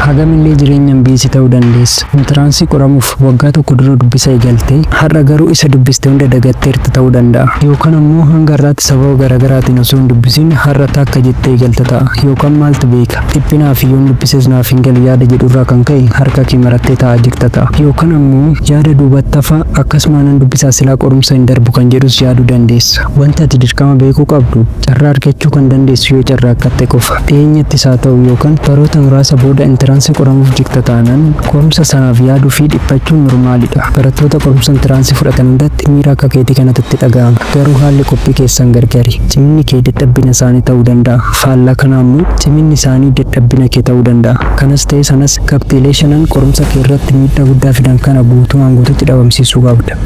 hagamillee jireenyaan biisi ta'uu dandeessa. Intiransii qoramuuf waggaa tokko dura dubbisa eegaltee har'a garuu isa dubbiste hunda dagatteerta ta'uu danda'a. Yookaan ammoo hanga har'aatti sababa garaagaraatiin osoo hin dubbisin har'a takka jettee eegalta ta'a. Yookaan maaltu beeka dhiphinaa fi yoon dubbises naaf hin galu yaada jedhurraa kan ka'e harka kee marattee taa'aa jirta ta'a. Yookaan ammoo yaada duubatti hafaa akkasuma nan dubbisaa silaa qorumsa hin darbu kan jedhus yaaduu dandeessa. Wanti ati dirqama beekuu qabdu carraa argachuu kan dandeessu yoo carraa akkatte qofa. Dhiyeenyattis haa ta'u yookaan baroota muraasa booda intiransii qoramuuf jirta taanaan qorumsa sanaaf yaaduu fi dhiphachuun normaalidha. Barattoota qorumsa intiransii fudhatan hundatti miira akka keetii kanatti dhaga'ama. Garuu haalli qophii keessan gargari. Ciminni kee dadhabbina isaanii ta'uu danda'a. Faallaa kana immoo ciminni isaanii dadhabbina kee ta'uu danda'a. Kanas ta'e sanas qabxiilee shanan qorumsa kee irratti miidhaa guddaa fidan kana guutumaan guututti dhabamsiisuu qabda.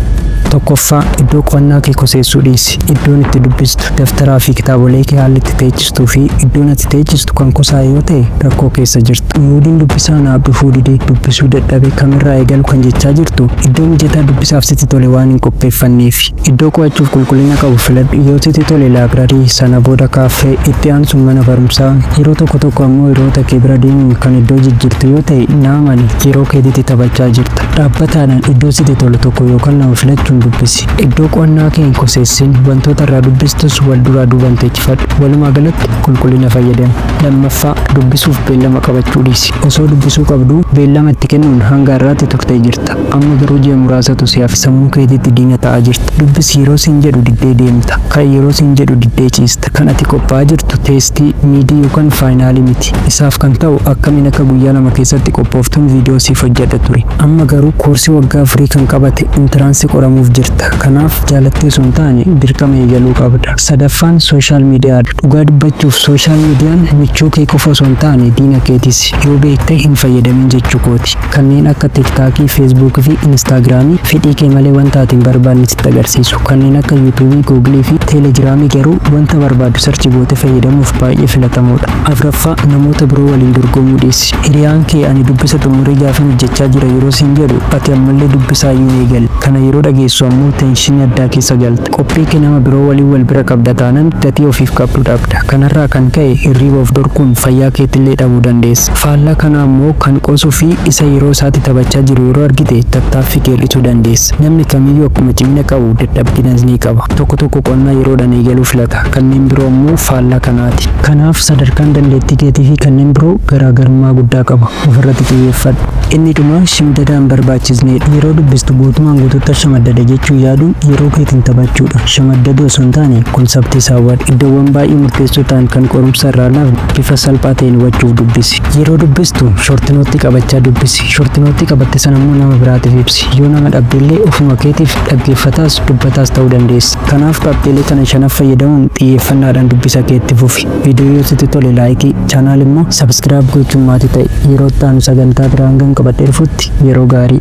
Tokkoffaa iddoo qo'annaa kee koseessuu dhiisi. Iddoon itti dubbistu daftaraa fi kitaabolee kee haalli itti teechistuu fi iddoon ati teechistu kan kosaa yoo ta'e rakkoo keessa jirtu. Muudin dubbisaa naaf dhufuu didee dubbisuu dadhabe kamirraa eegalu kan jechaa jirtu iddoo mijataa dubbisaaf sitti tole waan hin qopheeffanneef. Iddoo qo'achuuf qulqullina qabu filadhu. Yoo sitti tole laabraarii sana booda kaaffee itti aansuun mana barumsaa yeroo tokko tokko ammoo hiriyoota kee bira deemuun kan iddoo jijjiirtu yoo ta'e naamani yeroo keetitti taphachaa jirta. Dhaabbataadhaan iddoo sitti tolu tokko yookaan lama filachuun dubbisi. Iddoo qo'annaa kee hin koseessin wantoota irraa dubbistus wal duraa duubaan teechifadhu. Walumaa galatti qulqullina fayyadami. Lammaffaa dubbisuuf beellama qabachuu dhiisi. Osoo dubbisuu qabdu beellama itti kennuun hanga har'aatti turtee jirta. Amma garuu ji'a muraasatu si'aaf sammuu keetiitti diina ta'aa jirta. Dubbisi yeroo siin jedhu diddee deemta. Kan yeroo siin jedhu diddee ciista. Kan ati qophaa'aa jirtu teestii miidii yookaan faayinaalii miti. Isaaf kan ta'u akkamiin akka guyyaa lama keessatti qophooftuun viidiyoo siif hojjedha ture. Amma garuu koorsii waggaa afurii kan qabate intiransii qoramuuf jirta. Kanaaf jaalattee sun taane dirqama eegaluu qabda. Sadaffaan sooshaal miidiyaa. Dhugaa dubbachuuf sooshaal miidiyaan michuu kee qofa osoo hin taane diina keetis. Yoo beektee hin fayyadamin jechuu kooti. Kanneen akka tiktaakii, feesbuukii fi instaagiraamii fedhii kee malee wanta ati hin barbaanne sitti agarsiisu. Kanneen akka yuutuubii, guugilii fi teelegiraamii garuu wanta barbaadu sarchi goote fayyadamuuf baay'ee filatamoodha. Afuraffaa namoota biroo waliin dorgomuu dhiisi. Hiriyaan kee ani dubbisa xumurii gaafin hojjechaa jira yeroo siin jedhu ati ammallee dubbisaa iyyuu eegali. Kana yeroo dhageessu ammoo teenshinii addaa keessa galta. Qophii kee nama biroo waliin wal bira qabda taanaan gatii ofiif qabdu dhabda. Kanarraa kan ka'e hirriiba of dorkuun fayyaa keetillee dhabuu dandeessa. Faallaa kana ammoo kan qosuu fi isa yeroo isaatti taphachaa jiru yeroo argite tattaaffii keellisuu dandeessa. Namni kamiyyuu akkuma cimina qabu dadhabbinas ni qaba. Tokko tokko qonnaa yeroodhaan eegaluu filata. Kanneen biroo ammoo faallaa kanaati. Kanaaf sadarkaan dandeettii keetii fi kanneen biroo garaagarummaa guddaa qaba. Ofirratti xiyyeeffadhu. Inni dhuma shimdadaan barbaachisneedha. Yeroo dubbistu guutumaan guutuutti shamaddada jechuu yaaduun yeroo keetiin taphachuudha. Shamaddaduu osoo hin taane konseptii saawwadha. Iddoowwan baay'ee murteessoo ta'an kan qorumsa irraa laaf bifa salphaa ta'een hubachuuf dubbisi. Yeroo dubbistu shortinootti qabachaa dubbisi. Shortinootti qabatte sana immoo nama biraatiif ibsi. Yoo nama dhabdellee ofuma keetiif dhaggeeffataas dubbataas ta'uu dandeessa. Kanaaf qabxiilee kana shanaaf fayyadamuun xiyyeeffannaadhaan dubbisa keetti fufi. Viidiyoo yoo sitti tole laayikii, chaanaal immoo sabskiraayib gochuun maatii ta'e. Yeroo itti aanu sagantaa biraan qabadhee dhufutti yeroo gaarii.